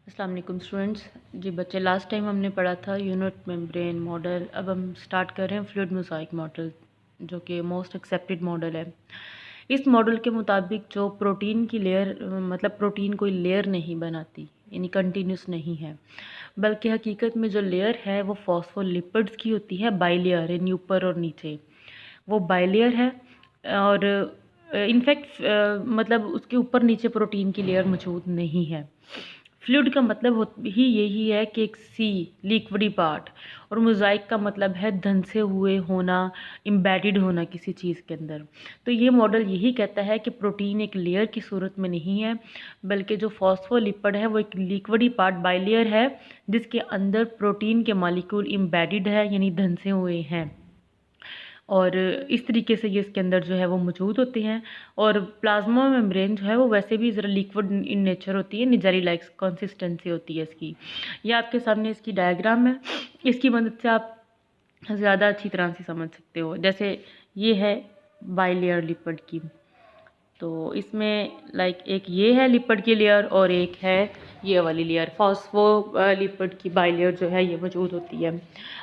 अस्सलाम वालेकुम स्टूडेंट्स। जी बच्चे, लास्ट टाइम हमने पढ़ा था यूनिट मेम्ब्रेन मॉडल। अब हम स्टार्ट कर रहे हैं फ्लूइड मोज़ाइक मॉडल, जो कि मोस्ट एक्सेप्टेड मॉडल है। इस मॉडल के मुताबिक जो प्रोटीन की लेयर मतलब प्रोटीन कोई लेयर नहीं बनाती, यानी कंटिन्यूस नहीं है, बल्कि हकीकत में जो लेयर है वो फॉस्फोलिपिड्स की होती है। बाइलेयर यानी ऊपर और नीचे, वो बाइलेयर है। और इनफैक्ट मतलब उसके ऊपर नीचे प्रोटीन की लेयर मौजूद नहीं है। फ्लूइड का मतलब ही यही है कि एक सी लिक्विडी पार्ट, और मोज़ाइक का मतलब है धंसे हुए होना, एम्बेडेड होना किसी चीज़ के अंदर। तो ये मॉडल यही कहता है कि प्रोटीन एक लेयर की सूरत में नहीं है, बल्कि जो फॉस्फोलिपिड है वो एक लिक्विडी पार्ट बाइलेयर है, जिसके अंदर प्रोटीन के मॉलिक्यूल एम्बेडेड है, यानी धंसे हुए हैं। और इस तरीके से ये इसके अंदर जो है वो मौजूद होते हैं। और प्लाज्मा मेम्ब्रेन जो है वो वैसे भी ज़रा लिक्विड इन नेचर होती है, जेली लाइक कंसिस्टेंसी होती है इसकी। ये आपके सामने इसकी डायग्राम है, इसकी मदद से आप ज़्यादा अच्छी तरह से समझ सकते हो। जैसे ये है बाइलेयर लिपिड की, तो इसमें लाइक एक ये है लिपिड की लेयर और एक है ये वाली लेयर। फॉस्फोलिपिड की बाइलेयर जो है ये मौजूद होती है।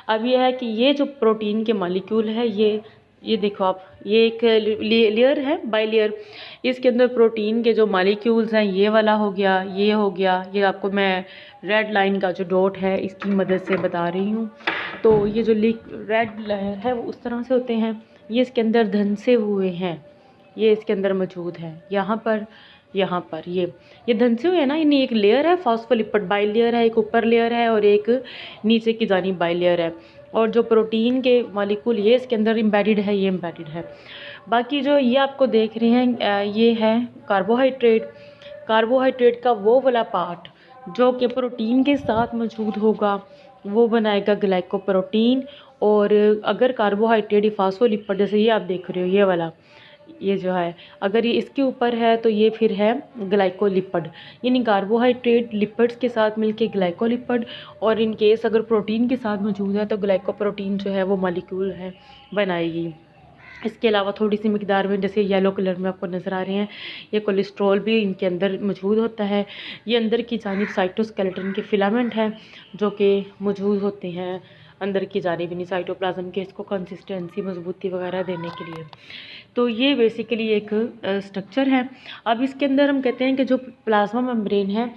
अब ये है कि ये जो प्रोटीन के मॉलिक्यूल है, ये देखो आप, ये एक लेयर है बाइलेयर। इसके अंदर प्रोटीन के जो मॉलिक्यूल्स हैं, ये वाला हो गया, ये हो गया, ये आपको मैं रेड लाइन का जो डॉट है इसकी मदद से बता रही हूँ। तो ये जो रेड लेयर है वो उस तरह से होते हैं, ये इसके अंदर धंसे हुए हैं, ये इसके अंदर मौजूद है। यहाँ पर ये धंसे हुए हैं ना, यानी एक लेयर है फॉस्फोलिपिड बाइलेयर है, एक ऊपर लेयर है और एक नीचे की जानिब बाइलेयर है। और जो प्रोटीन के मॉलिक्यूल ये इसके अंदर एम्बेडेड है, ये एम्बेडेड है। बाकी जो ये आपको देख रहे हैं ये है कार्बोहाइड्रेट। कार्बोहाइड्रेट का वो वाला पार्ट जो कि प्रोटीन के साथ मौजूद होगा, वो बनाएगा ग्लाइकोप्रोटीन। और अगर कार्बोहाइड्रेट फॉस्फोलिपिड, जैसे ये आप देख रहे हो ये वाला, ये जो है अगर ये इसके ऊपर है तो ये फिर है ग्लाइकोलिपिड, यानी कार्बोहाइड्रेट लिपिड्स के साथ मिलके ग्लाइकोलिपिड। और इन केस अगर प्रोटीन के साथ मौजूद है तो ग्लाइकोप्रोटीन जो है वो मॉलिक्यूल है बनाएगी। इसके अलावा थोड़ी सी मिकदार में, जैसे येलो कलर में आपको नज़र आ रहे हैं, ये कोलेस्ट्रॉल भी इनके अंदर मौजूद होता है। ये अंदर की जानिब साइटोस्केलेटन के फिलामेंट हैं जो कि मौजूद होते हैं अंदर की जानिब, यानी साइटोप्लाज्म के, इसको कंसिस्टेंसी मजबूती वगैरह देने के लिए। तो ये बेसिकली एक स्ट्रक्चर है। अब इसके अंदर हम कहते हैं कि जो प्लाज्मा मेम्ब्रेन है,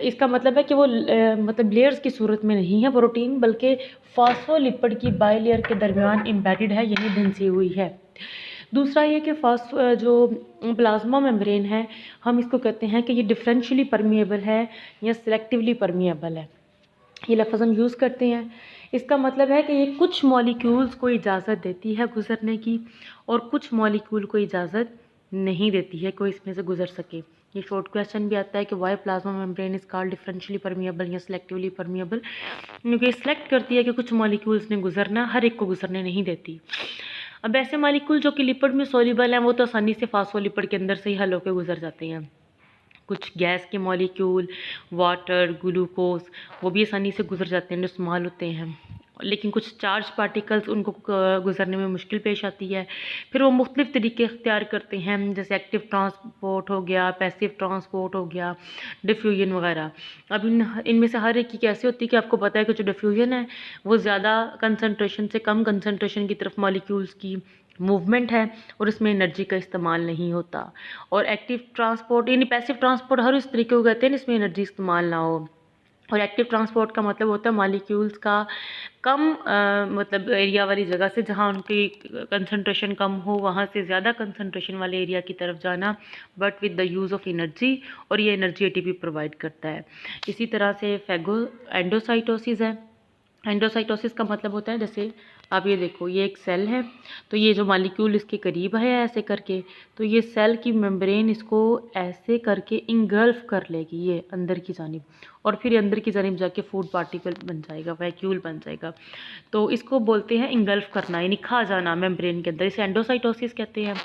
इसका मतलब है कि वो मतलब लेयर्स की सूरत में नहीं है प्रोटीन, बल्कि फॉस्फोलिपिड की बाइलेयर के दरमियान एम्बेडेड है, यानी धंसी हुई है। दूसरा ये कि जो प्लाज्मा मेम्ब्रेन है, हम इसको कहते हैं कि ये डिफरेंशियली परमिएबल है या सिलेक्टिवली परमिएबल है। ये लफ्ज़ हम यूज़ करते हैं। इसका मतलब है कि ये कुछ मॉलिक्यूल्स को इजाज़त देती है गुज़रने की, और कुछ मॉलिक्यूल को इजाज़त नहीं देती है कोई इसमें से गुज़र सके। ये शॉर्ट क्वेश्चन भी आता है कि why plasma membrane is called differentially permeable या सिलेक्टिवली परमिएबल, क्योंकि सिलेक्ट करती है कि कुछ मॉलिक्यूल्स ने गुज़रना, हर एक को गुज़रने नहीं देती। अब ऐसे मॉलिक्यूल जो कि लिपिड में सोल्यूबल हैं, वो तो आसानी से फॉस्फोलिपिड के अंदर से ही हल होकर गुज़र जाते हैं। कुछ गैस के मॉलिक्यूल, वाटर, ग्लूकोज, वो भी आसानी से गुजर जाते हैं, जो स्मॉल होते हैं। लेकिन कुछ चार्ज पार्टिकल्स, उनको गुजरने में मुश्किल पेश आती है। फिर वो मुख्तलिफ़ तरीके इख्तियार करते हैं, जैसे एक्टिव ट्रांसपोर्ट हो गया, पैसिव ट्रांसपोर्ट हो गया, डिफ्यूजन वगैरह। अब इनमें से हर एक की कैसे होती है कि आपको पता है कि जो डिफ्यूजन है वो ज़्यादा कंसनट्रेशन से कम कंसनट्रेशन की तरफ मॉलिक्यूल्स की मूवमेंट है, और इसमें एनर्जी का इस्तेमाल नहीं होता। और एक्टिव ट्रांसपोर्ट यानी पैसिव ट्रांसपोर्ट हर उस तरीके को कहते हैं जिसमें एनर्जी इस्तेमाल ना हो। और एक्टिव ट्रांसपोर्ट का मतलब होता है मॉलिक्यूल्स का कम मतलब एरिया वाली जगह से, जहाँ उनकी कंसंट्रेशन कम हो, वहाँ से ज़्यादा कंसंट्रेशन वाले एरिया की तरफ जाना, but with the use of energy. और ये एनर्जी एटीपी प्रोवाइड करता है। इसी तरह से एंडोसाइटोसिस है। एंडोसाइटोसिस का मतलब होता है, जैसे आप ये देखो, ये एक सेल है, तो ये जो मॉलिक्यूल इसके करीब है ऐसे करके, तो ये सेल की मेम्ब्रेन इसको ऐसे करके इंगल्फ कर लेगी ये अंदर की जानिब, और फिर अंदर की जानिब जाके फूड पार्टिकल बन जाएगा, वैक्यूल बन जाएगा। तो इसको बोलते हैं इंगल्फ करना, यानी खा जाना मेम्ब्रेन के अंदर, इसे एंडोसाइटोसिस कहते हैं।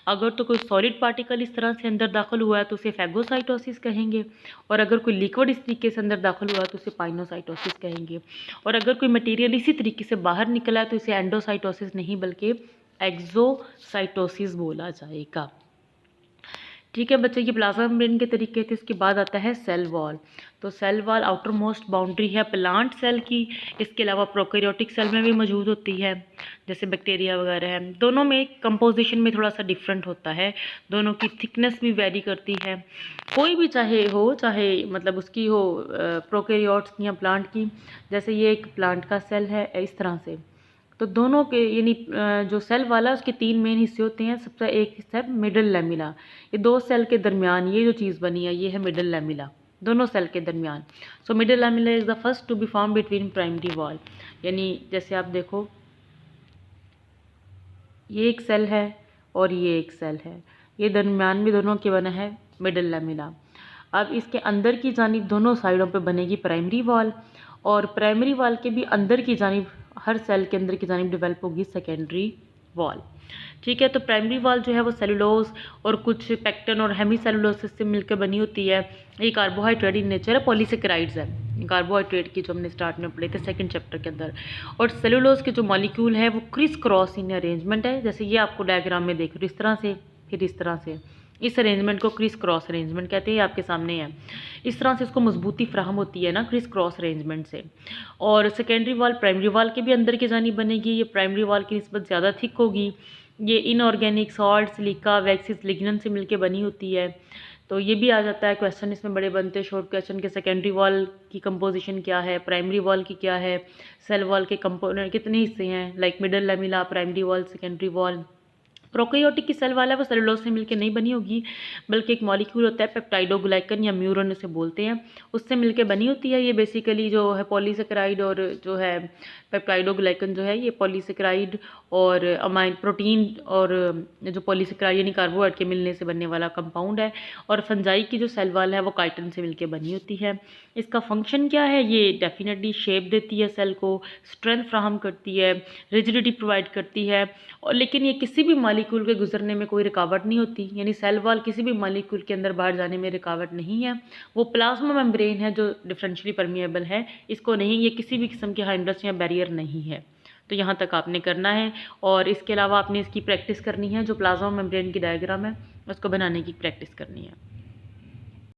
अगर तो कोई सॉलिड पार्टिकल इस तरह से अंदर दाखिल हुआ है तो उसे फैगोसाइटोसिस कहेंगे, और अगर कोई लिक्विड इस तरीके से अंदर दाखिल हुआ तो उसे पाइनोसाइटोसिस कहेंगे। और अगर कोई मटेरियल इसी तरीके से बाहर निकला है तो इसे एंडोसाइटोसिस नहीं बल्कि एक्सोसाइटोसिस बोला जाएगा। ठीक है बच्चे, ये प्लाज्मा मेम्ब्रेन के तरीके थे। उसके बाद आता है सेल वॉल। तो cell wall outermost boundary है प्लांट सेल की। इसके अलावा प्रोकैरियोटिक सेल में भी मौजूद होती है, जैसे बैक्टीरिया वगैरह है। दोनों में कंपोजिशन में थोड़ा सा डिफरेंट होता है, दोनों की थिकनेस भी वेरी करती है। कोई भी चाहे मतलब उसकी हो प्रोकैरियोट्स की या प्लांट की। जैसे ये एक प्लांट का सेल है इस तरह से। तो दोनों के यानी जो सेल वाला उसके 3 मेन हिस्से होते हैं। सबसे एक हिस्सा है मिडल लैमिला। ये 2 सेल के दरमियान ये जो चीज़ बनी है ये है मिडल लैमिला, दोनों सेल के दरमियान। So middle lamella is the first to be form between primary wall. यानी जैसे आप देखो, ये एक सेल है और ये एक सेल है, ये दरमियान में दोनों के बना है मिडल लैमिला। अब इसके अंदर की जानिब दोनों साइडों पे बनेगी प्राइमरी वॉल, और प्राइमरी वॉल के भी अंदर की जानिब, हर सेल के अंदर की जानिब डेवलप होगी सेकेंडरी वॉल। ठीक है, तो प्राइमरी वॉल जो है वो सेलुलोज और कुछ पेक्टिन और हेमी सेलुलोसिस से मिलकर बनी होती है। ये कार्बोहाइड्रेट इन नेचर है, पॉलीसेकेराइड्स है कार्बोहाइड्रेट की, जो हमने स्टार्ट में पढ़े थे सेकंड चैप्टर के अंदर। और सेलुलोज के जो मॉलिक्यूल है वो क्रिस क्रॉस इन अरेंजमेंट है, जैसे ये आपको डायग्राम में देख रहे हो, इस तरह से फिर इस तरह से। इस अरेंजमेंट को क्रिस क्रॉस अरेंजमेंट कहते हैं, आपके सामने है। इस तरह से इसको मजबूती फ्राहम होती है ना क्रिस क्रॉस अरेंजमेंट से। और सेकेंडरी वॉल प्राइमरी वॉल के भी अंदर की जानी बनेगी, ये प्राइमरी वॉल की निस्बत ज़्यादा थिक होगी। ये इनऑर्गेनिक सॉल्ट, सिलिका, वैक्सीज, लिग्नन से मिलकर बनी होती है। तो ये भी आ जाता है क्वेश्चन, इसमें बड़े बनते हैं शॉर्ट क्वेश्चन के सेकेंडरी वॉल की कंपोजिशन क्या है, प्राइमरी वॉल की क्या है, सेल वॉल के कंपोनेंट कितने हिस्से हैं, like middle lamella, primary wall, secondary wall. Prokaryotic की सेल वाला है वो सेलुलोज से मिलकर नहीं बनी होगी, बल्कि एक मॉलिक्यूल होता है पेप्टाइडोग्लाइकन या म्यूरन उसे बोलते हैं, उससे मिलकर बनी होती है। ये बेसिकली जो है पॉलीसेकेराइड, और जो है पेप्टाइडोग्लाइकन जो है ये पॉलीसेकेराइड और अमाइन प्रोटीन और जो पॉलीसेकेराइड यानी कार्बोहाइड्रेट के मिलने से बनने वाला कंपाउंड है। और फंजाई की जो सेल वाल है वो काइटिन से मिलकर बनी होती है। इसका फंक्शन क्या है, ये डेफिनेटली शेप देती है सेल को, स्ट्रेंथ फ्राहम करती है, रिजिडिटी प्रोवाइड करती है। और लेकिन ये किसी भी मॉलिक्यूल के गुजरने में कोई रुकावट नहीं होती, यानी सेल वॉल किसी भी मॉलिक्यूल के अंदर बाहर जाने में रुकावट नहीं है। वो प्लाज्मा मेम्ब्रेन है जो डिफरेंशियली परमिएबल है, इसको नहीं, ये किसी भी किस्म के हाइंड्रस या बैरियर नहीं है। तो यहाँ तक आपने करना है, और इसके अलावा आपने इसकी प्रैक्टिस करनी है, जो प्लाज्मा मेम्ब्रेन की डायग्राम है उसको बनाने की प्रैक्टिस करनी है।